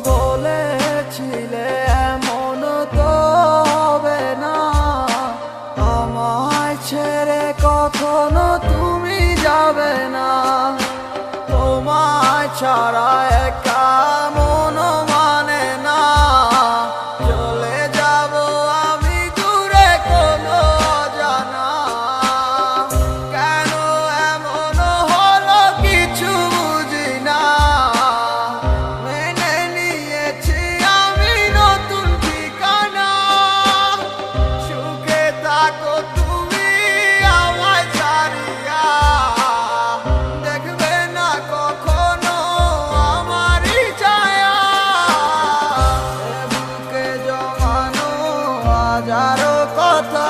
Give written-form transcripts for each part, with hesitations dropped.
বলেছিলে এমন তো হবে না, আমায় ছেড়ে কখনো তুমি যাবে না। তোমায় ছাড়া একা মন মানে না, চলে যাব আমি দূরে কোনো অজানা। কেন এমন হলো কিছু বুঝি না, মেনে নিয়েছি আমি নতুন ঠিকানা। সুখে থাকো তুমি আমায় ছাড়িয়া, দেখবে না কখনো আমারই ছায়া। বুকে জমানো হাজারো কথা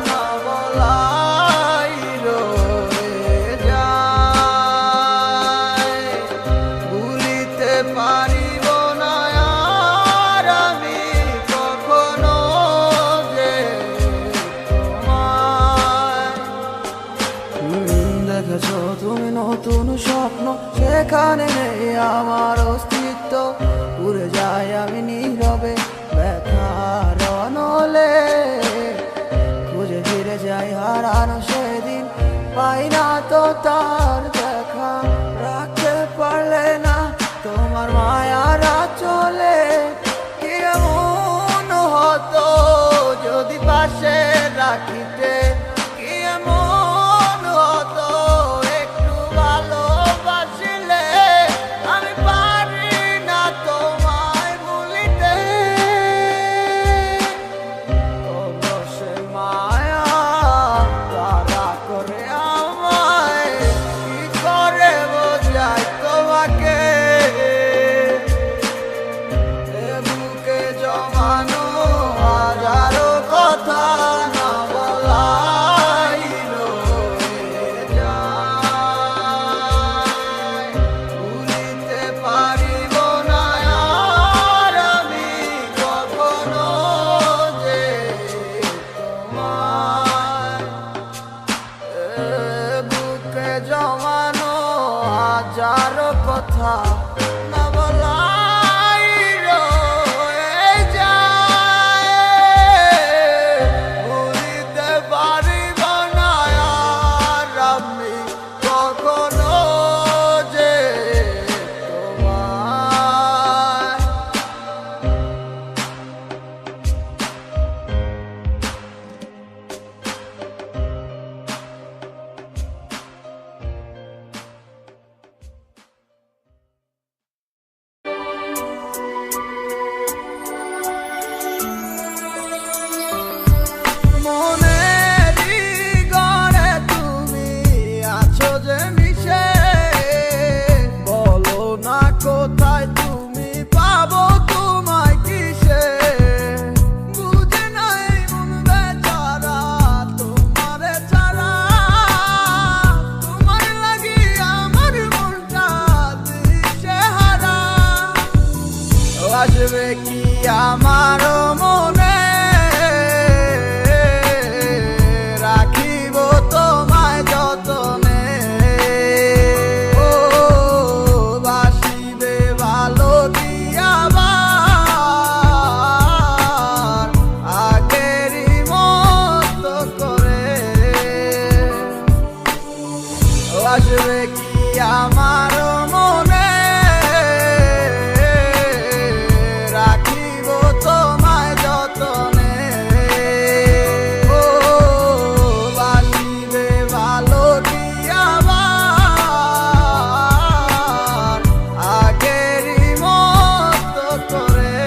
না বলাই রয়ে যায়, ভুলিতে পারিব না আর আমি কখনো যে তোমায়। দেখেছো তুমি নতুন স্বপ্ন, সেখানে নেই আমার অস্তিত্ব। উড়ে যাই আমি নীরবে ব্যথার অনলে, খুঁজে ফিরে যাই হারানো সেদিন, পাই না তো তার দেখা। রাখতে পারলে না তোমার মায়ারা চলে, কি এমন হতো যদি পাশে রাখিতে, কি এমন হতো একটু ভালোবাসিলে। আমি পারি না তোমায় ভুলিতে, অবশ্য মায়া তারা করে আমায়, কি করে বোঝাই তোমাকে। বুকে জমানো হাজারো কথা না বলাই রয়ে যায়, ভুলিতে পারিব না আর আমি কখনো যে তোমায়। বুকে জমানো হাজারো কথা না বলাই রয়ে যায়, ভুলিতে পারিব না আর আমি কখনো যে তোমায়। মনেরই ঘরে তুমি আছো যে মিশে, বলো না কোথায় তুমি পাবো তোমায় কিসে। বুঝে নাই মন বেচারা তোমারে ছাড়া, তোমার লাগি আমার মনটা দিশেহারা। আসবে কি আমার মনে, রাখিব তোমায় যতনে। ও বাসিবে ভালো কি আবার আগেরই মতো করে। আসবে কি আমার মনে, রাখিব তোমায় যতনে। ও বাসিবে ভালো কি আবার আগেরই মতো করে।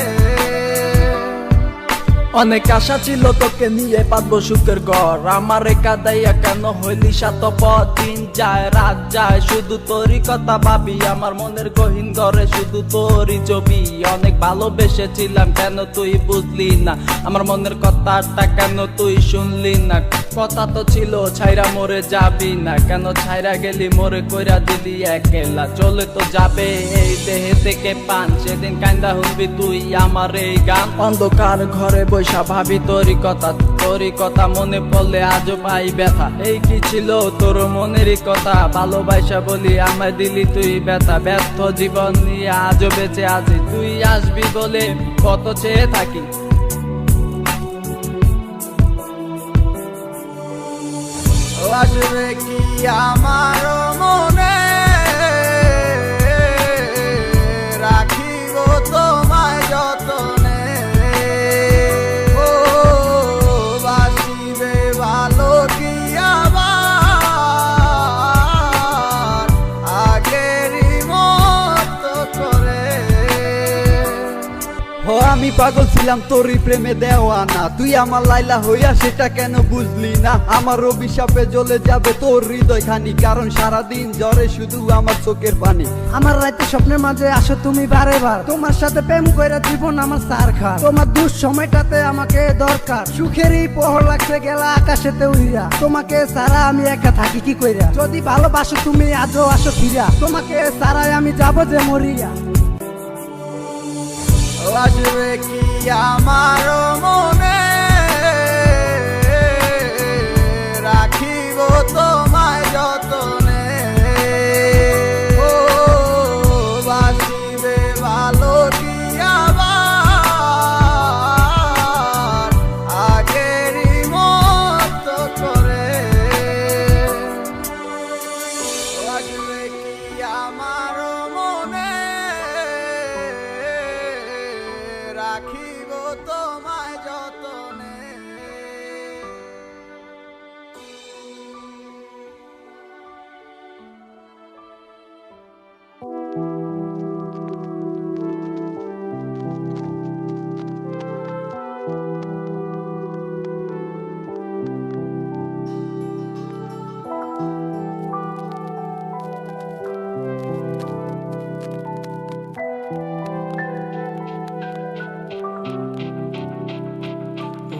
অনেক আশা ছিল তোকে নিয়ে পাতবো সুখের ঘর, আমার কাদাইয়া কেন হইলি সাতপথ। দিন যায় রাত যায় শুধু তোরই কথা ভাবি, আমার মনের গহীন ঘরে শুধু তোরই ছবি। অনেক ভালোবেসেছিলাম কেন তুই বুঝলি না, আমার মনের কথাটা কেন তুই শুনলি না। কথা তো ছিল ছাইরা মরে যাবি না, কেন ছাইরা গেলি মোরে কইরা দিলি একলা। চলে তো যাবে এই দেহে থেকে পান, সেদিন কান্দা শুনবি তুই আমার এই গান। অন্ধকার ঘরে বৈশা ভাবি তোরই কথা মনে পড়লে আজও পাই ব্যথা। এই কি ছিল তোর মনেরই কথা, ভালোবাসা বলি আমায় দিলি তুই ব্যথা। ব্যর্থ জীবন নিয়ে আজও বেঁচে আছি, তুই আসবি বলে কত চেয়ে থাকি। আসবে কি আমার মনে, রাখিব তোমায় যতনে। ও বাসিবে ভালো কি আবার আগেরই মতো করে। ও আমি পাগল ছিলাম তোরই প্রেমে দেওয়ানা, তুই আমার লাইলা হইয়া সেটা কেন বুঝলি না। আমার অভিশাপে জ্বলে যাবে তোর হৃদয় খানি, কারণ সারাদিন জ্বরে শুধু আমার চোখের পানি। আমার রাতে স্বপ্নের মাঝে আসো তুমি বারে বার, তোমার সাথে প্রেম কইরা জীবন আমার সার খা। তোমার দুঃসময়টাতে আমাকে দরকার, সুখেরই পহর লাগছে গেলা আকাশেতে উইরা। তোমাকে সারা আমি একা থাকি কি কইরা, যদি ভালোবাসো তুমি আজও আসো ফিরা। তোমাকে সারাই আমি যাব যে মরিয়া। আসবে কি আমার মনে, রাখিব তোমায় যতনে। ও বাসিবে ভালো কি আবার আগেরই মতো করে। আসবে কি আমার মনে, রাখিব তোমায় যতনে।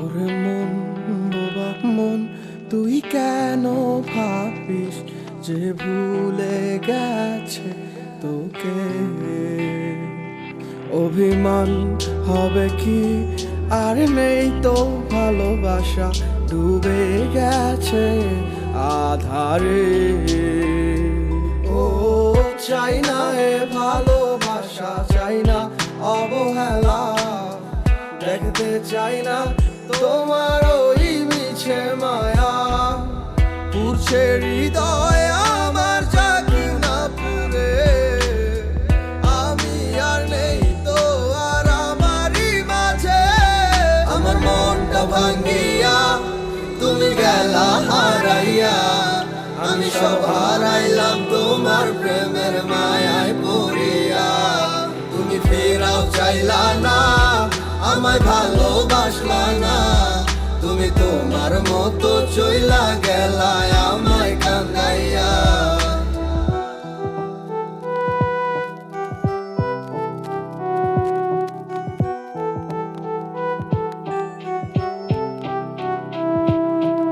ওরে মন বোবা মন, তুই কেন ভাবিস যে ভুলে গেছে তোকে। অভিমান হবে কি আর নেই তো ভালোবাসা, ডুবে গেছে আধারে। ও চাই না এ ভালোবাসা, চাই না অবহেলা, দেখতে চাই না তোমার ওই মিছে মায়া। পুরছে হৃদয় আমার জাগি না পুরে, আমি আর নেই তো আর আমারই মাঝে। আমার মনটা ভাঙ্গিয়া তুমি গেলা হারাইয়া, আমি সব হারাইলাম তোমার প্রেমের মায়ায় পড়িয়া। তুমি ফেরাও চাইলা না, আমায় ভালোবাসলা না, তুমি তোমার মতো চইলা গেলা আমায় কান্দাইয়া।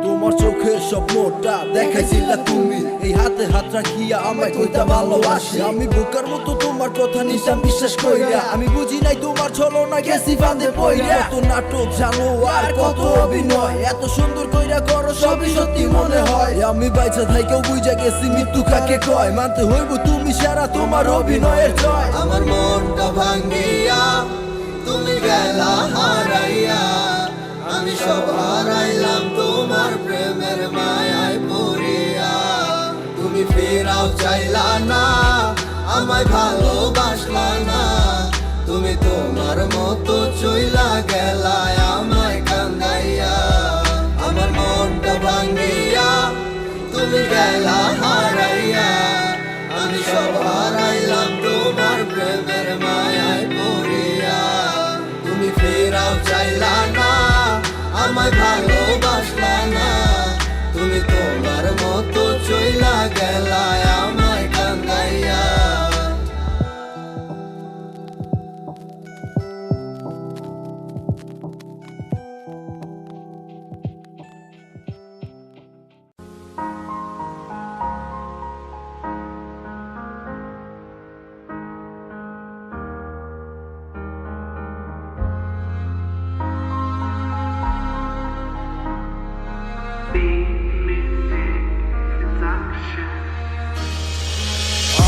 তোমার চোখের স্বপ্নটা দেখাইছিলা তুমি, এই হাতে হাত রাখিয়া আমায় কইতা ভালোবাসি। আমি বোকার মতো তোমার কথা নিশাম বিশ্বাস কইরা, আমি বুঝি নাই তোমার ছলনা গেছি ফাঁদে পইরা। কত নাটক জানো আর কত অভিনয়, এত সুন্দর কইরা করো সবই সত্যি মনে হয়। আমি বাইচা থাইকেও বুঝা গেছি মৃত্যু কাকে কয়, মানতে হইব তুমি সারা তোমার অভিনয়ের জয়। আমার মনটা ভাঙ্গিয়া তুমি গেলা হারাইয়া, আমি সব হারাইলাম তোমার প্রেমের মায়ায় পড়িয়া। তুমি ফেরাও চাইলা না, আমায় ভালোবাসলা না, তুমি তোমার মতো চইলা গেলা আমায় কান্দাইয়া। আমার মনটা ভাঙ্গিয়া তুমি গেলা হারাইয়া, আমি সব হারাইলাম তোমার প্রেমের মায়ায় পড়িয়া। তুমি ফেরাও চাইলা না, আমায় ভালোবাসলা না, তুমি তোমার মতো চইলা গেলা আমায় কান্দাইয়া।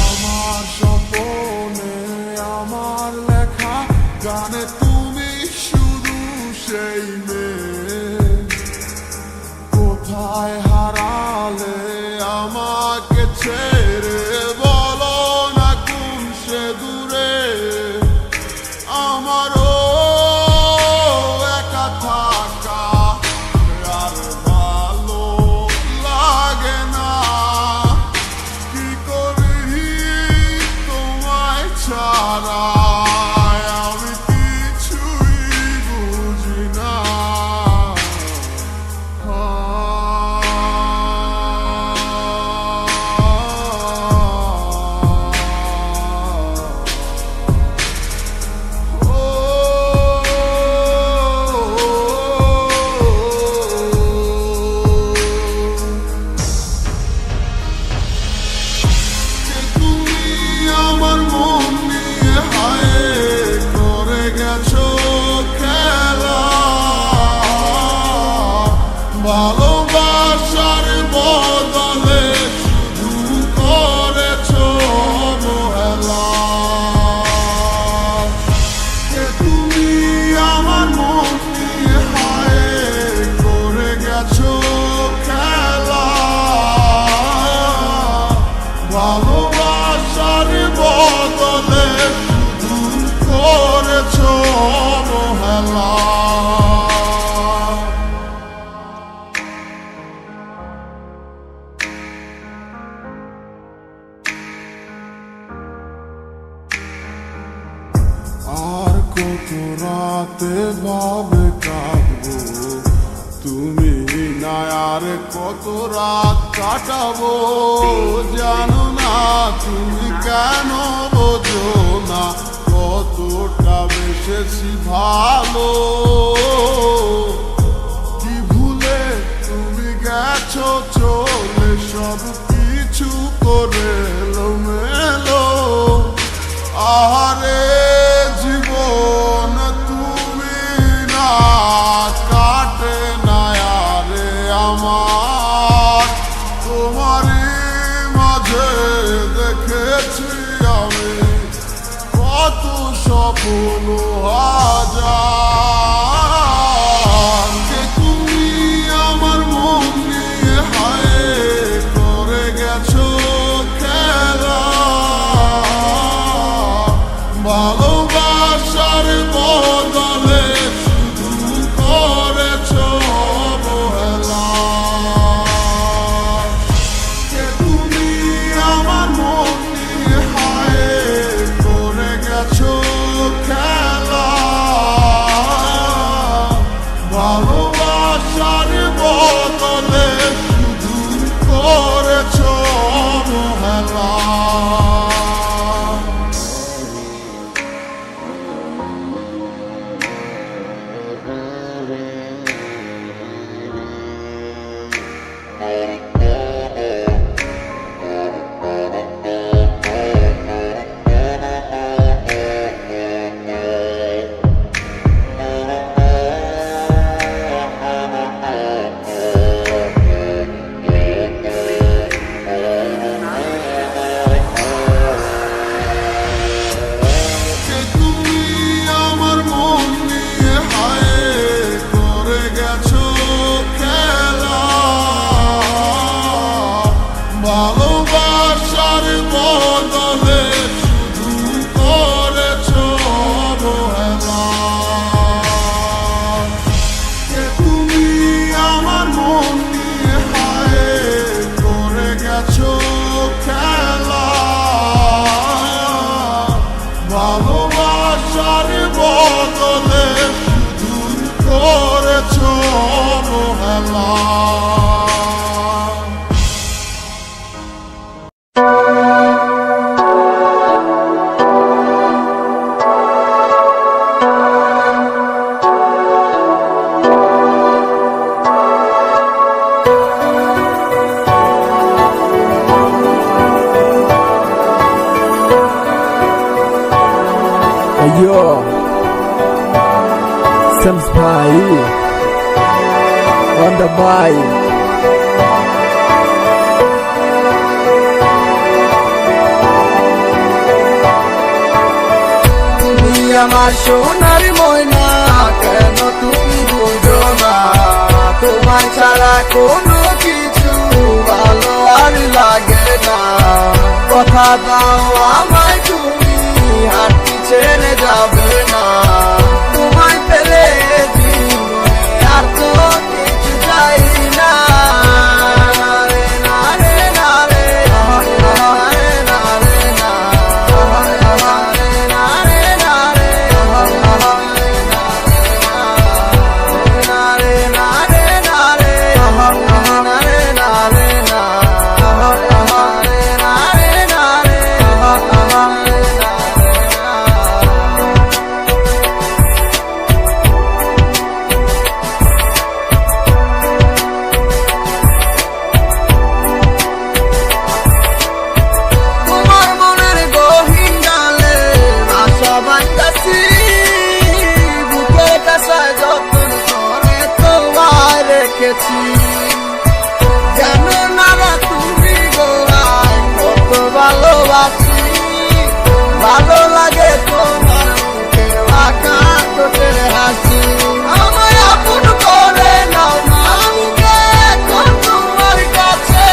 আমার স্বপ্নে আমার লেখা গানে তুমি শুধু সেই মেয়ে, কোথায় হারালে আমাকে ছেড়ে, বলো না কোন সে দূরে। আমারও একা থাকা আর ভালো লাগে না, কি করি তোমায় ছাড়া আমি কিছুই বুঝি না। তুমি আমার মন নিয়ে হায় করে গেছো খেলা, ভালোবাসার বদলে শুধু করেছো অবহেলা। তুমি আমার মন নিয়ে হায় করে গেছো খেলা, ভালোবাসার বদলে শুধু করেছো অবহেলা। আর কত রাতে ভাবে কাঁদবো, তুমি না আর কত রাত কাটাবো, জানো না তুমি কেন বোঝো না কতটা বেশি ভালো। কি ভুলে তুমি গেছো চলে, সব কিছু করে এলোমেলো। আহারে জীবন তুমি না কাটে না আরে আমার, তোমারই মাঝে দেখেছি আমি কত সফল হাজার। তুমি আমার মন নিয়ে হায় করে গেছো খেলা, ভালোবাসার বদলে শুধু করেছো অবহেলা। তুমি আমার মন নিয়ে হায় করে গেছো খেলা, Yo, Sams bhai on the bike. তুমি আমার সোনার ময়না, কেন তুমি বুঝো না? তোমায় ছাড়া কোনো কিছু ভালো আর লাগে না। কথা দাও আমায় তুমি হাঁটতে ছেড়ে যাবে না। তোমায় পেলে জীবনে আর তো কিছু চাই না। রে না রে না রে না রে না রে না রে না রে না রে তোমার মনের গহীন ডালে আশা বাঁধাচ্ছি, বুকের কাছায় যতন করে তোমায় রেখেছি। জানো না রা তুমি গোড়ায় কত ভালোবাসি, ভালো লাগে তোমার মুখে আঁকা ঠোঁটের হাসি। আমায় আপন করে নাও না, আমি যে এখন তোমার কাছে।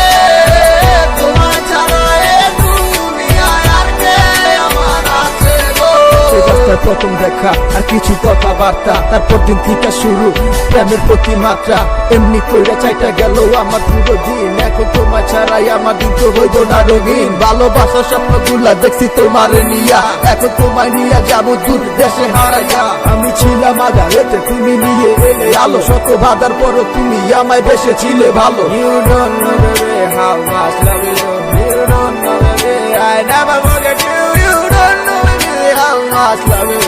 তোমার ছাড়া এ দুনিয়ায় আর কে আমার আছে গো? সেই রাস্তায় প্রথম দেখা আর কিছু কথাবার্তা, তারপর দিন থেকে শুরু প্রেমের প্রতি মাত্রা। এমনি কইরা চাইটা গেল আমার পুরো দিন, এখন তোমার ছাড়াই আমার দিন তো হইব না রঙিন। ভালোবাসার স্বপ্নগুলা দেখছি তোমার নিয়া, এখন তোমায় নিয়ে যাবো দূর দেশে হারাইয়া। আমি ছিলাম আধারেতে, তুমি নিয়ে এলে আলো, শত বাধার পরও তুমি আমায় বেসেছিলে ভালো। You don't know baby how much love you, you don't know baby I never forget you, you don't know baby how much love you,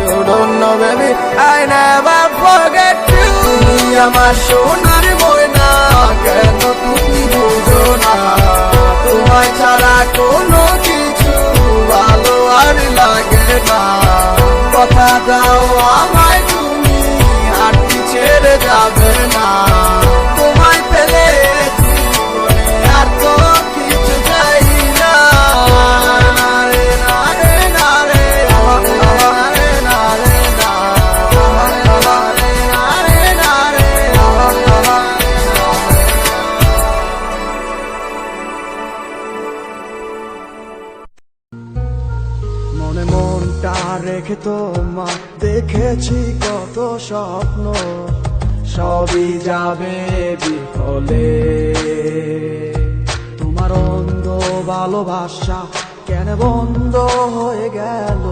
you don't know baby I never forget you. তুমি আমার সোনার ময়না, কেন তুমি বুঝো না? তোমায় ছাড়া কোনো কিছু ভালো আর লাগে না। কথা দাও আমায় তুমি হাঁটতে ছেড়ে যাবে না। তোমায় পেলে জীবনে আর তো কিছু চাই না। রে না রে না রে না রে না রে না রে না রে মনে মনটা রেখে তোমার দেখেছি কত স্বপ্ন, সবই যাবে বিফলে। তোমার অন্ধ ভালোবাসা কেন বন্ধ হয়ে গেল,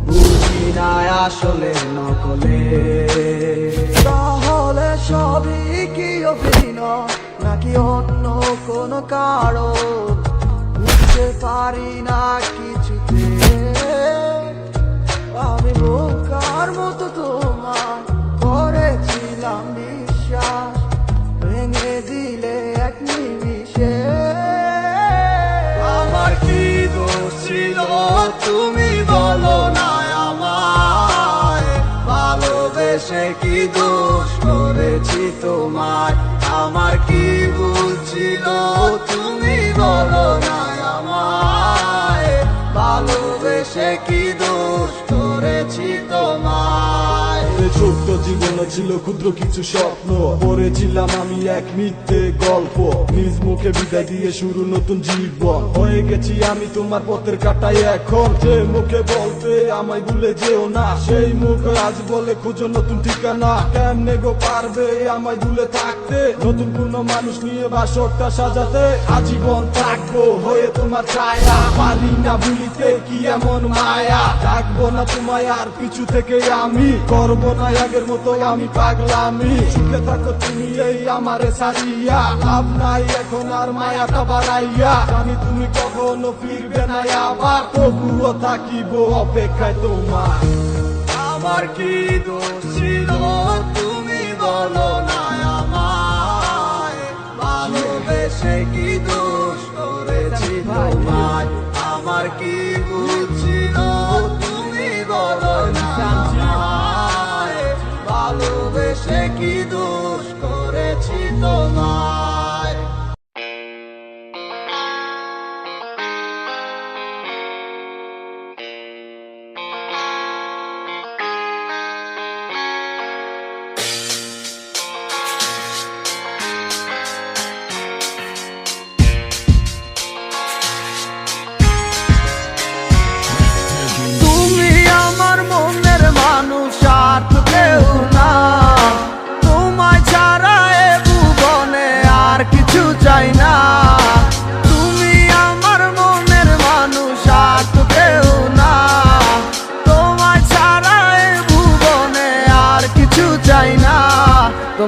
বুঝি না আসলে নকলে। তাহলে সবই কি অভিনয় নাকি অন্য কোনো কারণ, বুঝতে পারি না কিছুতে। আমি বোকার মতো তোমার করেছিলাম বিশ্বাস, ভেঙে দিলে এক নিমিষে। আমার কি দোষ ছিল তুমি বলো না আমায়? ভালোবেসে কি দোষ করেছি তোমায়? আমার কি ভুল ছিল তুমি বলো না আমায়? ভালোবেসে কি দোষ করেছি তোমায়? ছোট্ট জীবনে ছিল ক্ষুদ্র কিছু স্বপ্ন, পড়েছিলাম আমি এক মিথ্যে গল্প। নিজ মুখে বিদায় দিয়ে শুরু নতুন জীবন, হয়ে গেছি আমি তোমার পথের কাটাই এখন। যে মুখে বলতে আমায় ভুলে যেও না, সেই মুখ আজ বলে খুঁজো নতুন ঠিকানা। কেমনে গো পারবে আমায় ভুলে থাকতে, নতুন কোন মানুষ নিয়ে বাসরটা সাজাতে। আজীবন থাকবো হয়ে তোমার ছায়া, পারি না ভুলিতে কি এমন মায়া। ডাকবো না তোমায় আর পিছু থেকে আমি, করবো না আগের মতো আমি পাগলামি। সুখে থাকো তুমি এই আমারে সারিয়া, লাভ নাই এখন আর মায়াটা বাড়াইয়া। জানি তুমি কখনো ফিরবে না আবার, তবুও থাকিব অপেক্ষায় তোমার। আমার কি দোষ ছিল তুমি বলো না আমায়? ভালোবেসে কি দোষ করেছি তোমায়? আমার কি ভুল ছিল তুমি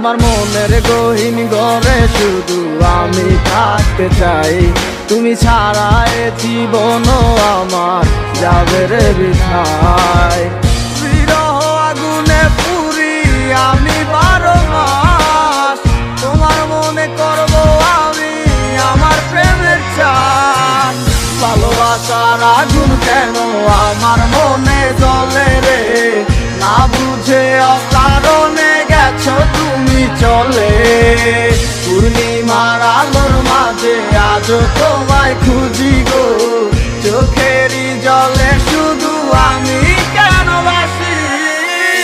তোমার মনের গহীন ঘরে শুধু আমি থাকতে চাই, তুমি ছাড়া এ জীবন আমার যাবে রে বৃথায়। বিরহ আগুনে পুরি আমি 12 মাস, তোমার মনে করব আমি আমার প্রেমের চান। ভালোবাসার আগুন কেন আমার মনে জ্বলে রে, না বুঝে অকারণে গেছো তুমি চলে। পূর্ণিমার আলোর মাঝে আজও তোমায় খুঁজি গো, চোখেরই জলে শুধু আমি কেন বাসি।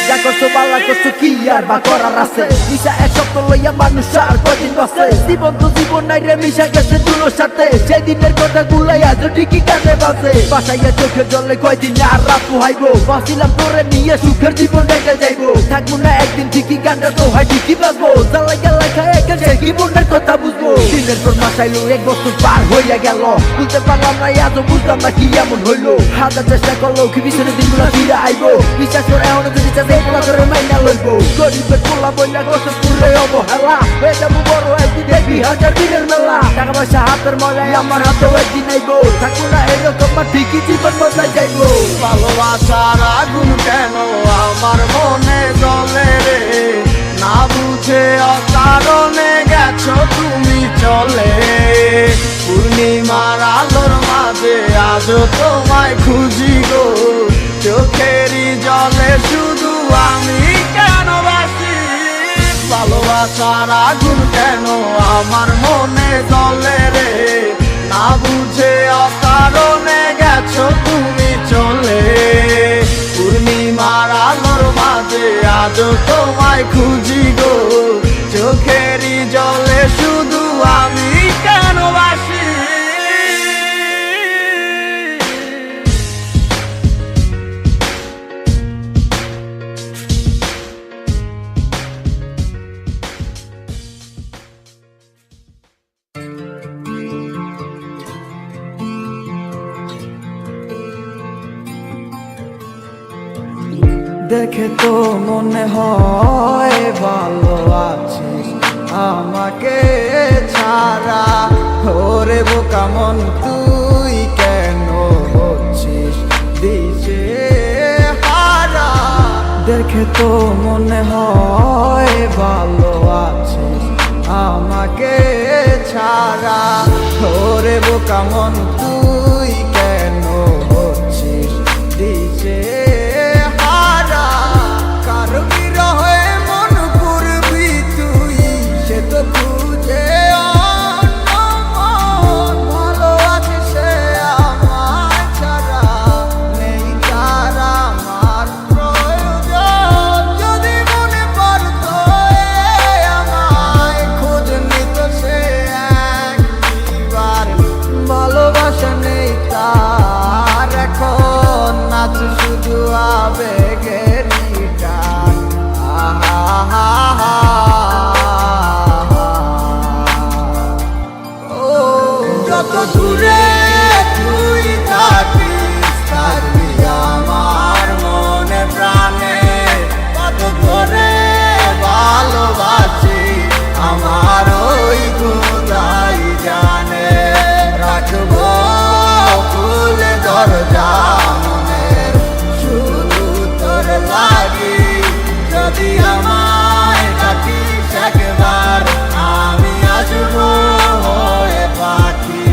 যা করছো পাল্লা করছো কি আর বা করার আছে, মিশা এক সপ্তাহ লইয়া মানুষ আর কদিন বাঁচে। জীবন তো জীবন নাই রে, মিশা গেছে দুলোর সাথে, সেই দিনের কথা গুলাই আজও ঠিকই কানে বাজে। বাসাইয়া চোখের জলে কয়দিন আর রাত পোহাইবো, বাঁচিলাম তোরে নিয়ে সুখের জীবন রেখে যাইবো। থাকবো না একদিন ঠিকই গানটা তো হয় ঠিকই বাজবো, জ্বালাই জ্বালাই খায় গেছে কি মনের কথা বুঝবো। দিনের পর মাস আইলো 1 বছর পার হইয়া গেল, বুঝতে পারলাম না আজও বুঝলাম না কি এমন হইলো। হাজার চেষ্টা করলো কি পিছনে দিনগুলো ফিরে আইবো, বিশ্বাস করে এখনো যদি চাষে পোলা করে মাইনা লইবো। গরিবের পোলা বইলা কষ্ট পুরে অবহেলা, হয়ে যাবো বড় একদিন দেখবি 1000 দিনের মেলা। টাকা পয়সা হাতের মজায় আমার হাতেও একদিন আইবো, থাকবো না এরকম ঠিকই জীবন বদলাই যাইবো। ভালোবাসার আগুন কেন আমার মনে জ্বলে রে, না বুঝে অকারণে গেছো তুমি চলে। পূর্ণিমার আলোর মাঝে আজও তোমায় খুঁজি গো, চোখেরই জলে শুধু আমি কেন বাসি। ভালোবাসার আগুন কেন আমার মনে জ্বলে রে, না বুঝে অকারণে গেছো তুমি চলে। পূর্ণিমার আলোর মাঝে আজও তোমায় খুঁজি গো, চোখেরই জলে শুধু আমি কেন বাসি। দেখে তো মনে হয় ভালো আছিস আমাকে ছাড়া, ওরে বোকা মন তুই কেন হচ্ছিস দিশে হারা। দেখে তো মনে হয় ভালো আছিস আমাকে ছাড়া, ওরে বোকা মন তুই কেন হচ্ছিস দিশে হারা। কারো বিরহে মন করবি তুই, সে তো খুঁজে অন্য মন। ভালো আছে সে আমায় ছাড়া, নেই তার আমার প্রয়োজন। যদি মনে পড়তো আমায় খোঁজ নিত সে একবার। ভালোবাসা নেই তার এখন, নাচ শুধু আবেগের টান। ও যত দূরে তুই থাকিস, থাকবি আমার মনে প্রাণে। কত করে ভালোবাসি আমার ওই খোদাই জানে। রাখবো খুলে দরজা মনের শুধু তোর লাগি, যদি আমায় ডাকিস একবার আমি আসবো হয়ে পাখি।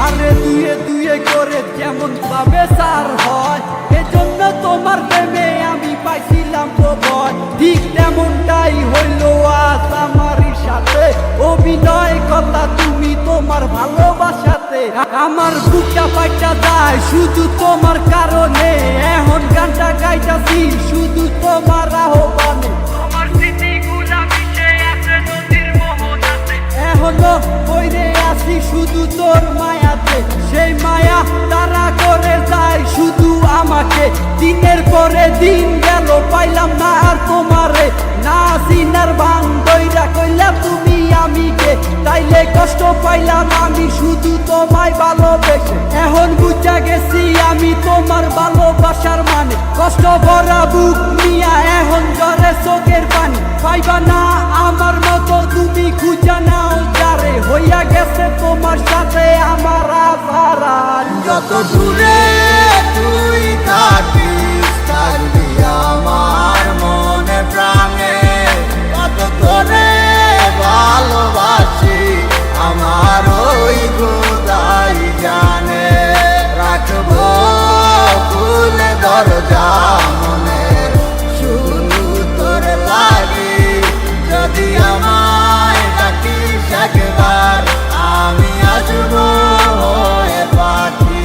আরে দুয়ে দুয়ে করে যেমন পাবে সার হয়, এজন্য তোমার প্রেমে আমি পাইছিলাম প্রবল। ঠিক তেমনটাই হইল আজ আমারই সাথে, অভিনয় কথা তুমি তোমার ভালোবাসাতে। আমার বুকটা পাইটা যায় শুধু তোমার কারণে, এখন গানটা গাইতাছি শুধু তোমার আহ্বানে। তোমার স্মৃতিগুলা মিশে আছে নদীর মোহনাতে, এখনো বইরে আছি শুধু তোর মায়াতে। সেই মায়া তারা করে যায় শুধু আমাকে, দিনের পরে দিন গেল পাইলাম না আর তোমারে। না সিনার ভাঙ দইরা কইলা তুমি আমি কে, তাইলে কষ্ট পাইলাম আমি শুধু তোমায় ভালোবেসে। এখন বুঝা গেছি আমি তোমার ভালোবাসার মানে, কষ্ট ভরা বুক নিয়া এখন ঝরে চোখের পানি। পাইবা না আমার মতো তুমি খুঁজা নাও যারে, হইয়া গেছে তোমার সাথে আমার আধার। যত দূরে তুই থাকিস থাকবি আমার মনে প্রাণে, কত করে ভালোবাসি আমার ওই খোদাই জানে। রাখবো খুলে দরজা মনে শুধু তোর লাগি, যদি আমায় ডাকিস একবার আমি আসবো হয়ে পাখি।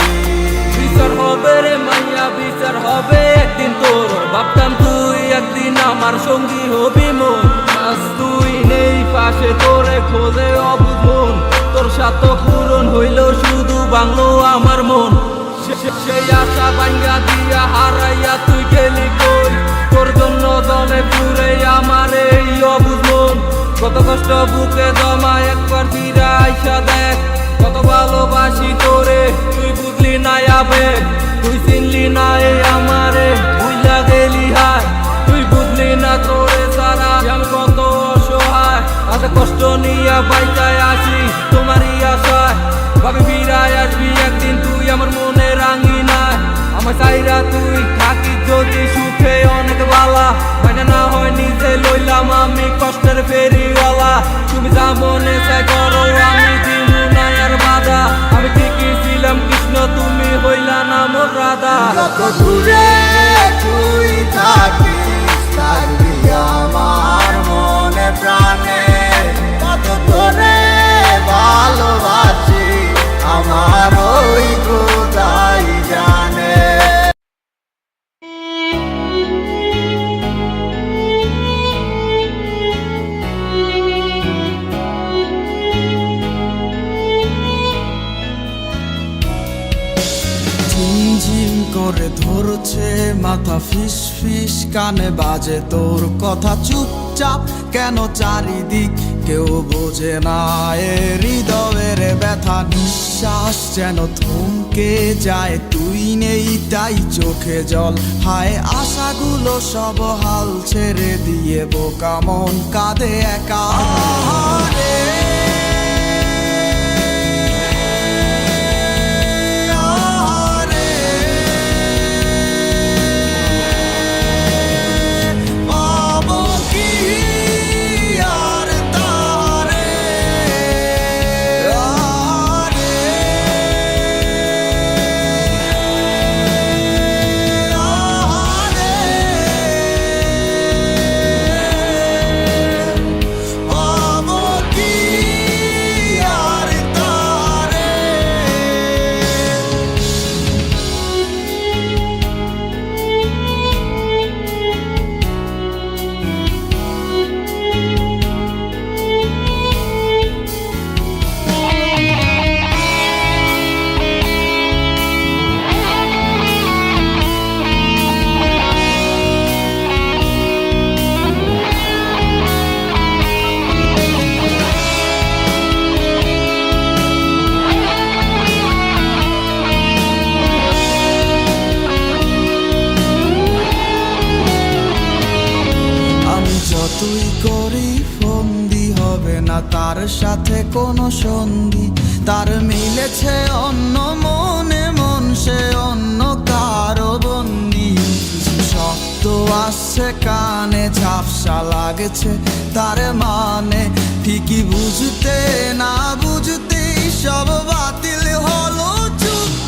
বিচার হবে রে মাইয়া বিচার হবে একদিন তোর, ভাবতাম তুই একদিন আমার সঙ্গী হবি মন, আজ তুই নেই পাশে তোরে খোঁজে অবুঝ মন। তোর সাথ পূরণ হইল শুধু বাংলো আমার মন, সেই আশা ভাঙ্গা দিয়া হারাইয়া তুই গেলি কই, তোর জন্য জলে পুরে আমার এই অবুঝ মন। কত কষ্ট বুকে জমা একবার ফিরে আইসা দেখ, কত ভালোবাসি তোরে তুই বুঝলি না আবেগ, তুই চিনলি না এই আমারে বুঝলা গেলি হায়, তুই বুঝলি না তোরে সারা আমি কত অসহায়। আজ কষ্ট নিয়ে বাইচায় আসি তোমারই আশায়, ভাবে ফিরায় আসবি একদিন তুই আমার মনে রাঙি নাই। আমার চাইরা তুই থাকিস যদি সুখে অনেক বালা, মানে না হয় নিজে লইলাম আমি কষ্টের ফেরিওয়ালা। তুমি যা মনে চাই করো আমি দিমু না আর বাধা, আমি ঠিকই ছিলাম কৃষ্ণ তুমি হইলা না মোর রাধা। যত দূরে তুই থাকিস থাকবি আমার মনে প্রাণে, কত করে ভালোবাসি আমার ওই খোদাই জানে। ঝিমঝিম করে ধরছে মাথা, ফিস ফিস কানে বাজে তোর কথা, চুপচাপ কেন চারিদিক কেউ বোঝে না এ হৃদয়ের ব্যথা। নিঃশ্বাস যেন থমকে যায়, তুই নেই তাই চোখে জল, হায় আশাগুলো সব হাল ছেড়ে দিয়ে বোকা মন কাঁদে একা। আহারে তুই করি ফন্দি হবে না তার সাথে কোনো সন্ধি, তার মিলেছে অন্য মনে মন সে অন্য কারো বন্দি। শব্দ আসছে কানে ঝাপসা লাগছে তার মানে, ঠিকই বুঝতে না বুঝতেই সব বাতিল হলো চুক্তি।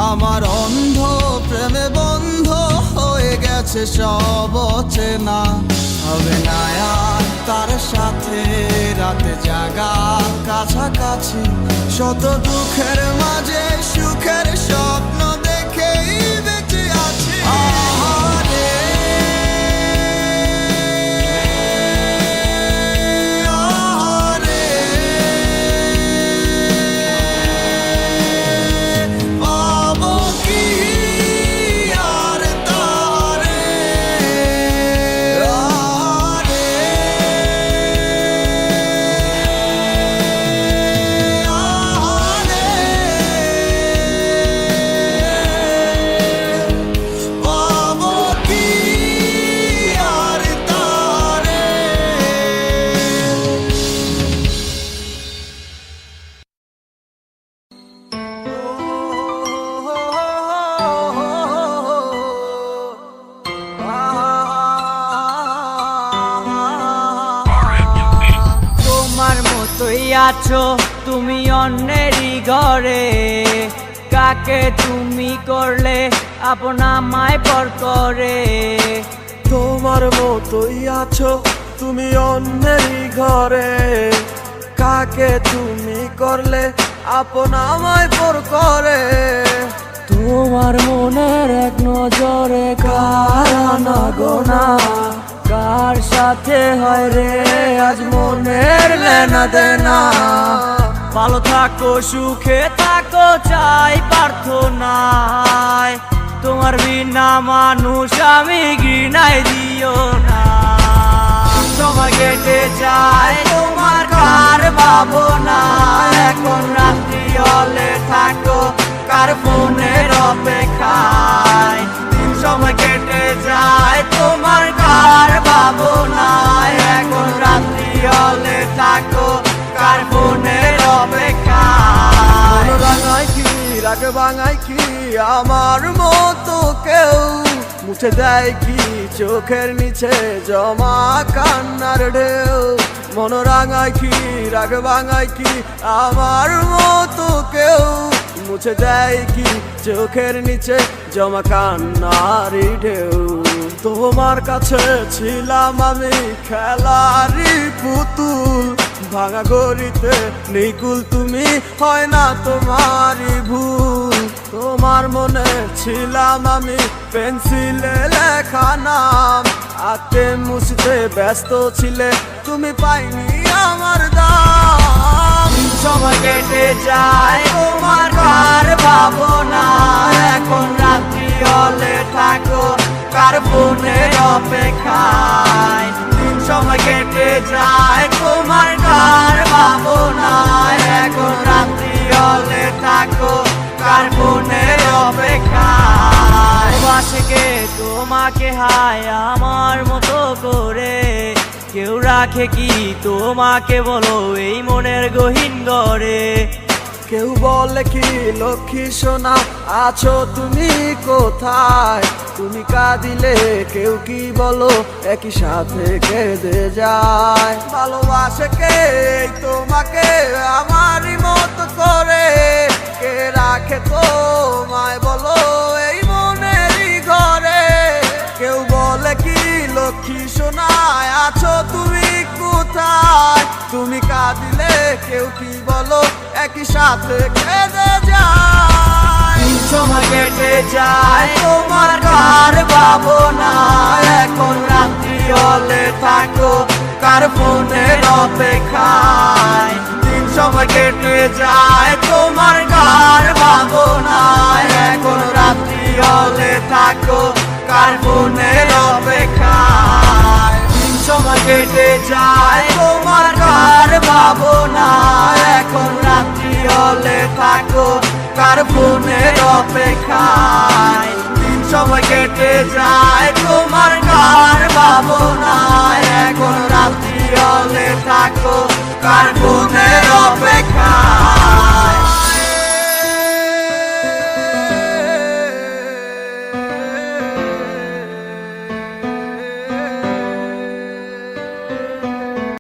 আমার অন্ধ প্রেমে বন্ধ হয়ে গেছে সব অচেনা। হবে না আর তার সাথে রাতে জাগা কাছাকাছি, শত দুঃখের মাঝে সুখের স্বপ্ন দেখেই বেঁচে আছি। আহারে, আহারে, পাবো কি আর তারে, আহারে, পাবো কি আর তারে। তোমার মতোই আছো তুমি অন্যেরই ঘরে, কাকে তুমি করলে আপন আমায় পর করে। তোমার মতোই আছো তুমি অন্যেরই ঘরে, কাকে তুমি করলে আপন আমায় পর করে। তোমার মনের এক নজরে কার আনা গোনা, কার সাথে হয় রে আজ মনের লেনা দেনা। ভালো থাকো সুখে থাকো চাই প্রার্থনায়, তোমার বিনা মানুষ আমি ঘৃণায় দিও না। সময় কেটে যায় তোমার কার ভাবনা, এখন রাত্রি হলে থাকো কার ফোনের অপেক্ষায়। সময় কেটে যায় তোমার কার ভাবনা, এখন রাত্রি হলে থাকো কার ফোনের অপেক্ষায়। রাঙায় কি রাগ ভাঙায় কি আমার মতো কেউ, মুছে দেয় কি চোখের নিচে জমা কান্নার ঢেউ। মন রাঙায় কি রাগ ভাঙায় কি আমার মতো কেউ, মুছে দেয় কি চোখের নিচে জমা কান্নার ঢেউ। তোমার কাছে ছিলাম আমি খেলারি পুতুল, ভাঙা গড়িতে নিকুল তুমি হয় না তোমারই ভুল। তোমার মনে ছিলাম আমি পেন্সিলে লেখা নাম, আঁকতে মুছতে ব্যস্ত ছিলে তুমি পাইনি আমার দাম। সময় কেটে যায় তোমার কার ভাবনা, এখন রাত্রি হলে থাকো কার ফোনের অপেক্ষায়। সময় কেটে যায় তোমার কার ভাবনা, এখন রাত্রি হলে থাকো কার ফোনের অপেক্ষায়। বাসকে তোমাকে হায় আমার মতো করে, কেউ রাখে কি তোমাকে বলো এই মনের গহীন ঘরে। কেউ বলে কি লক্ষ্মী সোনা আছো তুমি কোথায়, তুমি কাঁদিলে কেউ কি বলো একই সাথে কেঁদে যায়। ভালোবাসে কে তোমাকে আমারই মতো করে, কে রাখে তোমায় বলো এই মনেরই ঘরে। কেউ বলে কি লক্ষ্মী সোনায় আছো তুমি কোথায়, তুমি কাঁদিলে কেউ কি বলো একই সাথে কেঁদে যায়। সময় কেটে যায় তোমার কার ভাবনা, এখন রাত্রি হলে থাকো কার ফোনের অপেক্ষায়। সময় কেটে যায় তোমার কার ভাবনা, এখন রাত্রি হলে থাকো কার ফোনের অপেক্ষায়। সময় কেটে যায় তোমার কার ভাবনা, এখন রাত্রি হলে থাকো কার ফোনের অপেক্ষায়। সময় কেটে যায়